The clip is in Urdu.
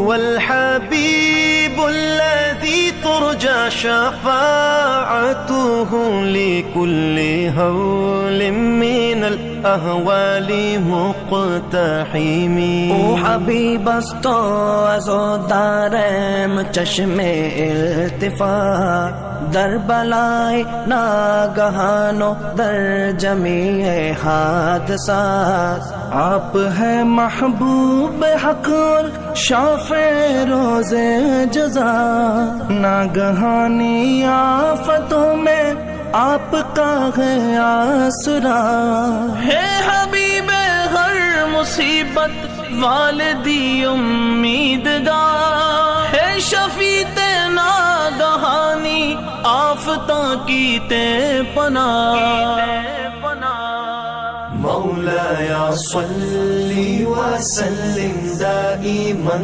هو الحبيب الذي ترجى شفاعته لكل هول من الأهوال مقتحم. او حبیب است و از او دارم چشم التفات، در بلای ناگہان و در جمیع حادثات. آپ ہے محبوب حق اور شافع روز جزا، ناگہانی آفتوں میں آپ کا ہے آسرا. ہے حبیب ہر مصیبت والدی امیدگار، ہے شفیع ناگہانی آفتاں کی تے پناہ. مولایا صلی وسلم دائما